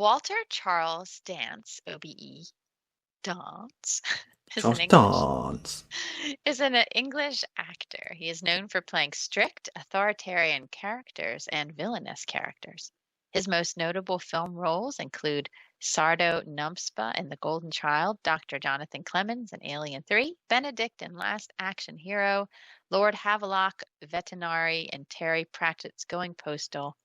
Walter Charles Dance, OBE, Dance, is Charles an English Dance. is an English actor. He is known for playing strict, authoritarian characters and villainous characters. His most notable film roles include Sardo Numpspa in The Golden Child, Dr. Jonathan Clemens in Alien 3, Benedict in Last Action Hero, Lord Havelock Vetinari in Terry Pratchett's Going Postal.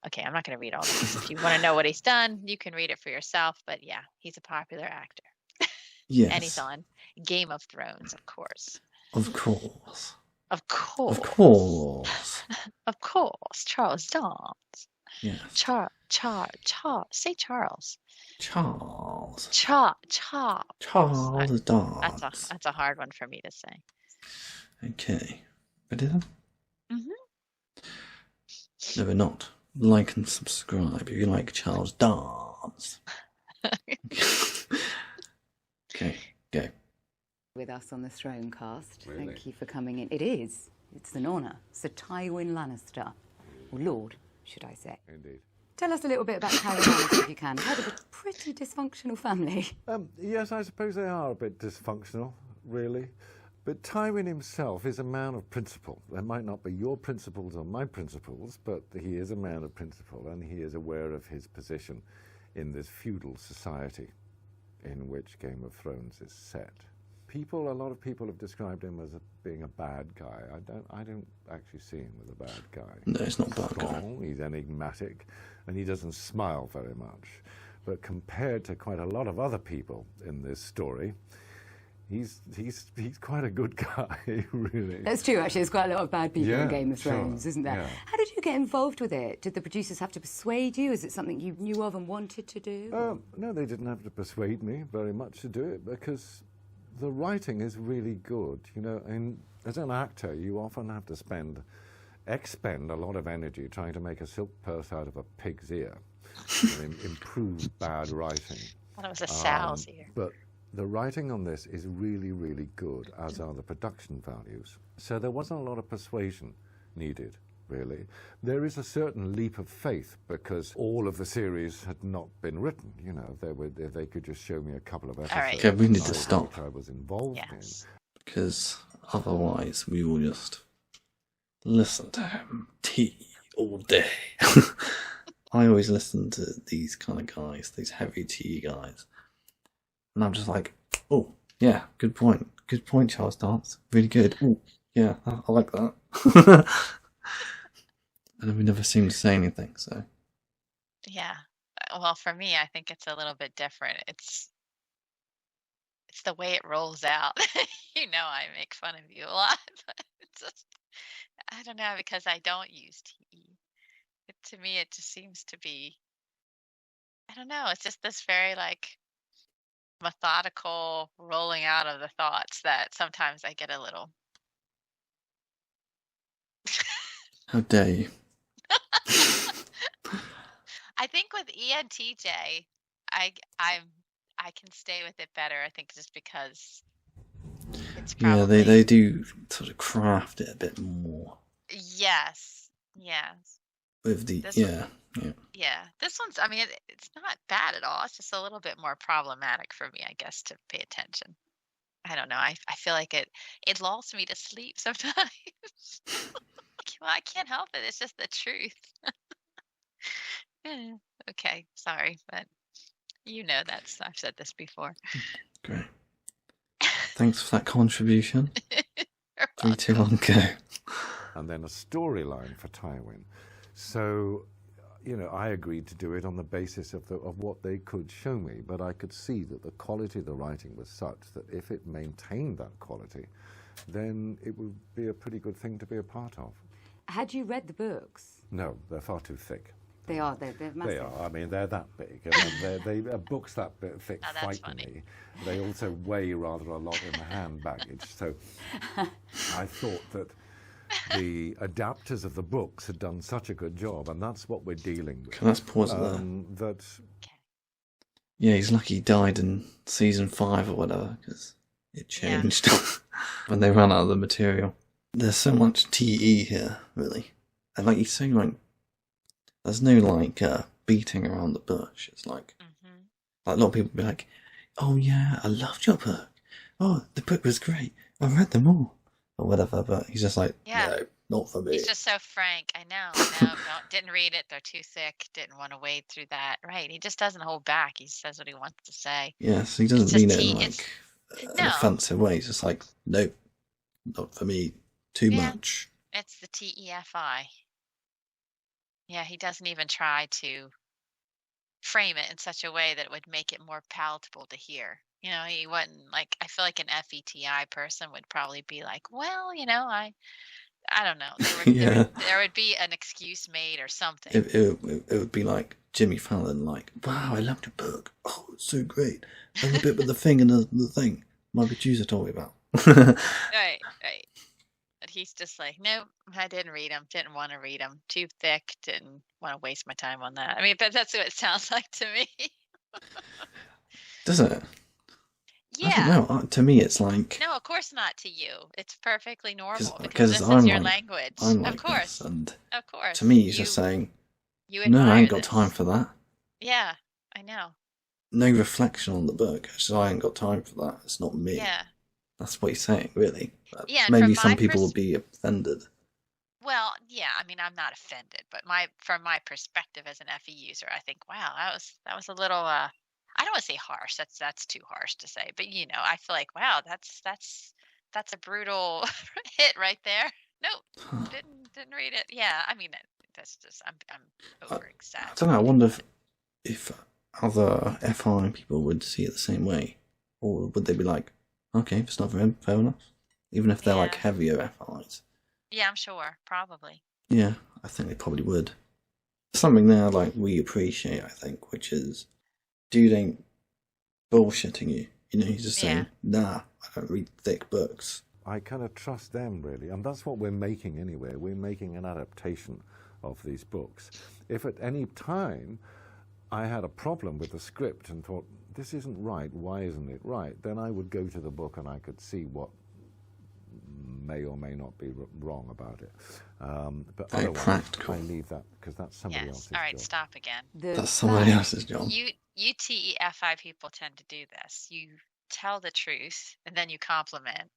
Okay, I'm not going to read all these. If you want to know what he's done, you can read it for yourself. But yeah, he's a popular actor. And he's Yes, on Game of Thrones, of course. of course. Of course. Of course. Of course. Charles Dance. Yes. Say Charles. Charles. Charles Dance. That's a hard one for me to say. Okay. Ready then? Mm-hmm. No, we're not. Like and subscribe if you like Charles Dance. Okay, go. With us on the Thronecast. Really? Thank you for coming in. It is. It's an honour. Sir Tywin Lannister. Or Lord, should I say. Indeed. Tell us a little bit about Tywin Lannister, if you can. Head of a pretty dysfunctional family. Yes, I suppose they are a bit dysfunctional, really. But Tywin himself is a man of principle. There might not be your principles or my principles, but he is a man of principle, and he is aware of his position in this feudal society in which Game of Thrones is set. A lot of people have described him as being a bad guy. I don't actually see him as a bad guy. No, he's not a bad guy. He's enigmatic, and he doesn't smile very much. But compared to quite a lot of other people in this story, he's quite a good guy, really. That's true, actually. There's quite a lot of bad people in Game of Thrones, isn't there? Yeah. How did you get involved with it? Did the producers have to persuade you? Is it something you knew of and wanted to do? No, they didn't have to persuade me very much to do it, because the writing is really good, and as an actor you often have to expend a lot of energy trying to make a silk purse out of a pig's ear and improve bad writing. I thought it was a sow's ear. But the writing on this is really, really good, as are the production values. So there wasn't a lot of persuasion needed, really. There is a certain leap of faith, because all of the series had not been written. They could just show me a couple of episodes. All right. Okay, we need to stop. Which I was involved in. Because otherwise we will just listen to him tea all day. I always listen to these kind of guys, these heavy tea guys. And I'm just like, oh, yeah, good point. Good point, Charles Dance. Really good. Oh, yeah, I like that. And then we never seem to say anything, so. Yeah. Well, for me, I think it's a little bit different. It's the way it rolls out. I make fun of you a lot, but it's just, I don't know, because I don't use TE. To me, it just seems to be, I don't know, it's just this very, methodical rolling out of the thoughts that sometimes I get a little. How dare you? I think with ENTJ, I can stay with it better. I think just because it's probably... Yeah, they do sort of craft it a bit more. Yes. With the Yeah. This one's, it's not bad at all. It's just a little bit more problematic for me, I guess, to pay attention. I don't know. I feel like it lulls me to sleep sometimes. Well, I can't help it. It's just the truth. Yeah. Okay, sorry, but I've said this before. Great. Thanks for that contribution. 3, 2, 1, go. And then a storyline for Tywin. So, I agreed to do it on the basis of what they could show me, but I could see that the quality of the writing was such that if it maintained that quality, then it would be a pretty good thing to be a part of. Had you read the books? No, they're far too thick. They're massive. They are. They're that big. Books that bit thick frighten me. They also weigh rather a lot in the hand baggage. So I thought that the adapters of the books had done such a good job, and that's what we're dealing with. Can I pause there? Yeah, he's lucky he died in season 5 or whatever, because it changed when they ran out of the material. There's so much TE here, really. And like you say, there's no beating around the bush. It's like Mm-hmm. a lot of people be like, "Oh yeah, I loved your book. Oh, the book was great. I read them all." Or whatever, but he's just like, Yeah. no, not for me. He's just so frank. I know. No, didn't read it. They're too thick. Didn't want to wade through that. Right. He just doesn't hold back. He says what he wants to say. Yes, he doesn't It's mean just it in he. like an No. offensive way. He's just like, nope, not for me. Too Yeah. much. It's the TEFI. Yeah, he doesn't even try to frame it in such a way that it would make it more palatable to hear. You know, he wouldn't like. I feel like an FETI person would probably be like, well, you know, I don't know. Yeah. There would be an excuse made or something. It would be like Jimmy Fallon, like, wow, I loved your book. Oh, it's so great. And the bit with the thing and the thing my producer told me about. Right. But he's just like, nope, I didn't read them. Didn't want to read them. Too thick. Didn't want to waste my time on that. I mean, but that's what it sounds like to me. Does it? Yeah. I don't know. To me, it's like... No, of course not to you. It's perfectly normal because this I'm is your like, language. I'm like of course. this, and of course. to me, he's just saying, you no, I ain't got this. time for that. Yeah, I know. No reflection on the book. It's just, I ain't got time for that. It's not me. Yeah. That's what he's saying, really. Yeah, maybe some people would be offended. Well, yeah, I mean, I'm not offended, but from my perspective as an FE user, I think, wow, that was a little I don't want to say harsh. That's too harsh to say, but you know, I feel like, wow, that's a brutal hit right there. Nope, didn't read it. Yeah, I mean, that's just I'm over exaggerating. I don't know. I wonder if other FI people would see it the same way, or would they be like, okay, if it's not for him, fair enough, even if they're like heavier FIs. Yeah, I'm sure, probably. Yeah, I think they probably would. Something there like we appreciate, I think, which is dude ain't bullshitting you. You know, he's just saying, nah, I don't read thick books. I kind of trust them, really. And that's what we're making anyway. We're making an adaptation of these books. If at any time I had a problem with the script and thought, this isn't right, why isn't it right? Then I would go to the book and I could see what may or may not be wrong about it. But very otherwise, practical. I leave that because that's somebody else's job. All right, stop again. That's somebody else's job. You TEFI people tend to do this. You tell the truth and then you compliment.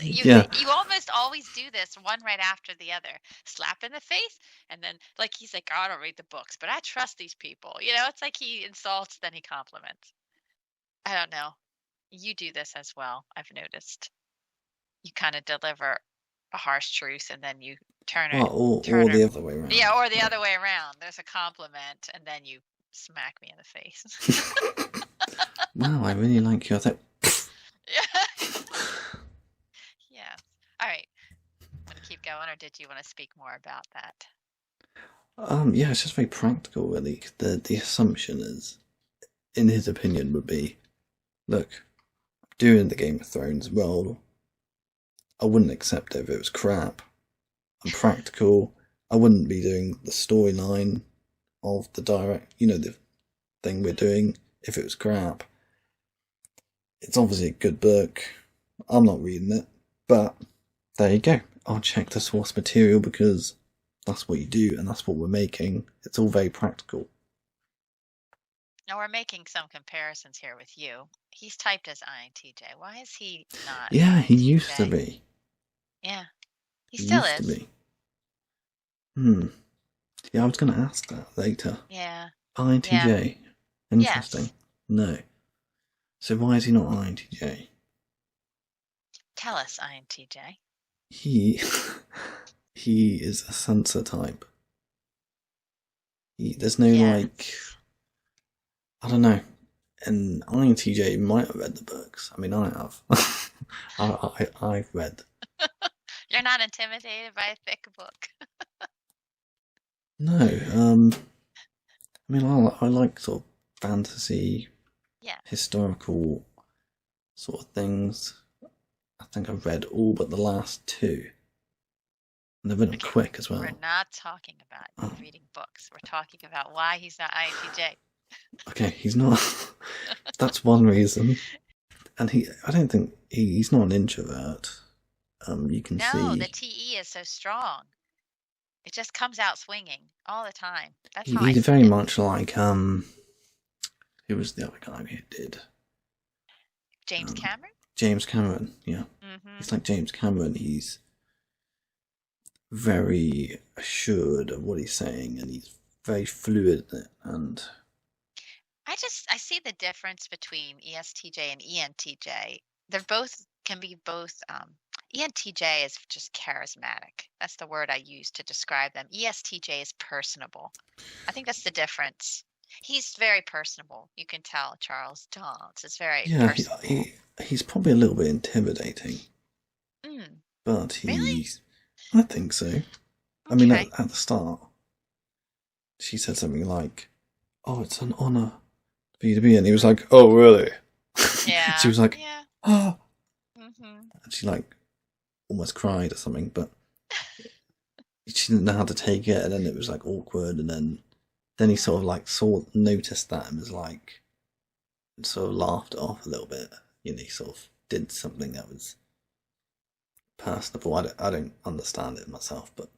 You almost always do this one right after the other. Slap in the face, and then like he's like, oh, I don't read the books, but I trust these people. You know, it's like he insults, then he compliments. I don't know. You do this as well, I've noticed. You kind of deliver a harsh truth and then you turn it. Or the other way around. Yeah, or the other way around. There's a compliment and then you smack me in the face. Wow, I really like your thing. Yeah. All right. Want to keep going, or did you want to speak more about that? Yeah, it's just very practical, really. The assumption is, in his opinion, would be, look, doing the Game of Thrones role, I wouldn't accept it if it was crap. I'm practical. I wouldn't be doing the storyline of the the thing we're doing if it was crap. It's obviously a good book. I'm not reading it, but there you go. I'll check the source material because that's what you do and that's what we're making. It's all very practical. Now we're making some comparisons here with you. He's typed as INTJ. Why is he not? Yeah, he INTJ? used to be. Yeah, he still used is. to be. Yeah, I was going to ask that later. Yeah. INTJ. Interesting. Yes. No. So why is he not INTJ? Tell us, INTJ. He is a sensor type. There's no like, I don't know. And INTJ might have read the books. I mean, I have. I've read. You're not intimidated by a thick book. No. I mean, I like sort of fantasy, historical sort of things. I think I've read all but the last two. And they've been quick as well. We're not talking about reading books. We're talking about why he's not INTJ. Okay, he's not. That's one reason. And I don't think he's not an introvert. You can see. No, the TE is so strong. It just comes out swinging all the time. That's He, how I he's see very it. much like who was the other guy who did James Cameron? James Cameron? Yeah, he's like James Cameron. He's very assured of what he's saying, and he's very fluid in it. And I see the difference between ESTJ and ENTJ. They're both can be both. ENTJ is just charismatic. That's the word I use to describe them. ESTJ is personable. I think that's the difference. He's very personable. You can tell Charles Dance is very yeah, personable. he's probably a little bit intimidating, but Really? I think so. I mean, Okay. at the start, she said something like, "Oh, it's an honor for you to be," and he was like, "Oh, really?" Yeah. She was like, Yeah. "Ah," hmm and she like almost cried or something, but she didn't know how to take it, and then it was like awkward, and then he sort of like noticed that and was like, sort of laughed it off a little bit. You know, he sort of did something that was personable. I don't understand it myself, but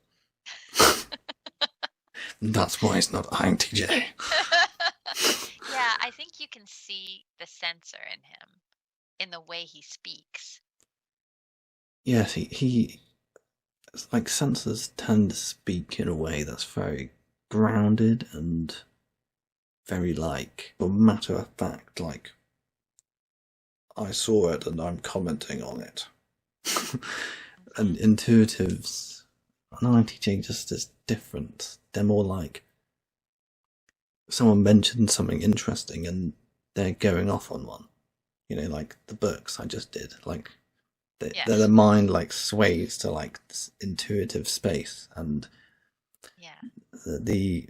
that's why it's not INTJ. Yeah, I think you can see the censor in him in the way he speaks. Yes, he like sensors tend to speak in a way that's very grounded and very like a matter of fact, like I saw it and I'm commenting on it. And intuitives, an INTJ just is different. They're more like someone mentioned something interesting and they're going off on one. You know, like the books I just did. Like their mind like sways to like this intuitive space, and Yeah. the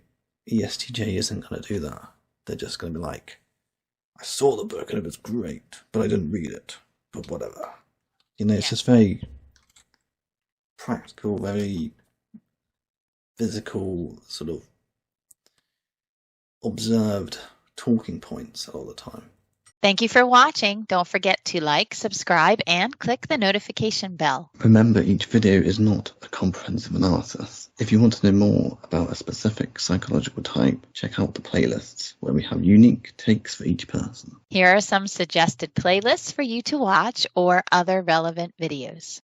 ESTJ isn't going to do that. They're just going to be like, I saw the book and it was great, but I didn't read it. But whatever. You know, it's just very practical, very physical, sort of observed talking points all the time. Thank you for watching. Don't forget to like, subscribe, and click the notification bell. Remember, each video is not a comprehensive analysis. If you want to know more about a specific psychological type, check out the playlists where we have unique takes for each person. Here are some suggested playlists for you to watch or other relevant videos.